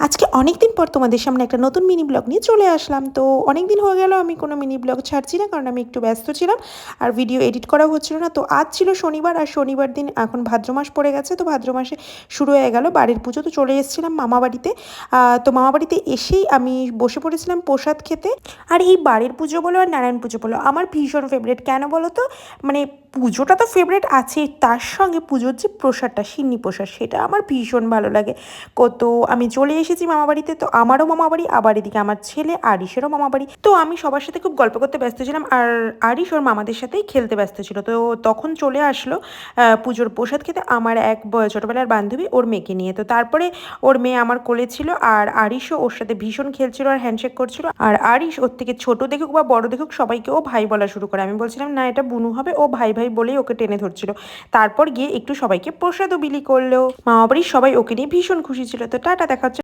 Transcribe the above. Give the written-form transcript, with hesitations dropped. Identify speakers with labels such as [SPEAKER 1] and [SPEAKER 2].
[SPEAKER 1] আজকে অনেকদিন পর তোমাদের সামনে একটা নতুন মিনি ব্লগ নিয়ে চলে আসলাম। তো অনেকদিন হয়ে গেল আমি কোনো মিনি ব্লগ ছাড়ছি না, কারণ আমি একটু ব্যস্ত ছিলাম আর ভিডিও এডিট করাও হচ্ছিল না। তো আজ ছিল শনিবার, আর শনিবার দিন এখন ভাদ্র মাস পড়ে গেছে, তো ভাদ্র মাসে শুরু হয়ে গেল বাড়ির পুজো। তো চলে এসেছিলাম মামা বাড়িতে। তো মামা বাড়িতে এসেই আমি বসে পড়েছিলাম প্রসাদ খেতে। আর এই বাড়ির পুজো বলো আর নারায়ণ পুজো বলো, আমার ভীষণ ফেভারিট। কেন বলো তো, মানে পুজোটা তো ফেভারিট আছেই, তার সঙ্গে পুজোর যে প্রসাদটা, সিন্নি প্রসাদ, সেটা আমার ভীষণ ভালো লাগে। কত আমি চলে এসেছি মামা বাড়িতে। তো আমারও মামা বাড়ি, আবার এদিকে আমার ছেলে আরিশেরও মামা বাড়ি। তো আমি সবার সাথে খুব গল্প করতে ব্যস্ত ছিলাম, আর আরিশ ওর মামাদের সাথেই খেলতে ব্যস্ত ছিল। তো তখন চলে আসলো পুজোর প্রসাদ খেতে আমার এক ছোটবেলার বান্ধবী ওর মেয়েকে নিয়ে। তো তারপরে ওর মেয়ে আমার কোলে ছিল, আর আরিশও ওর সাথে ভীষণ খেলছিল আর হ্যান্ডশেক করছিল। আর আরিশ ওর থেকে ছোট দেখুক বা বড় দেখুক, সবাইকে ও ভাই বলা শুরু করে। আমি বলছিলাম না, এটা বুনু হবে, ও ভাই ভাই বলেই ওকে টেনে ধরছিল। তারপর গিয়ে একটু সবাইকে প্রসাদও বিলি করলো। মামা বাড়ির সবাই ওকে নিয়ে ভীষণ খুশি ছিল। তো টাটা, দেখা হচ্ছে।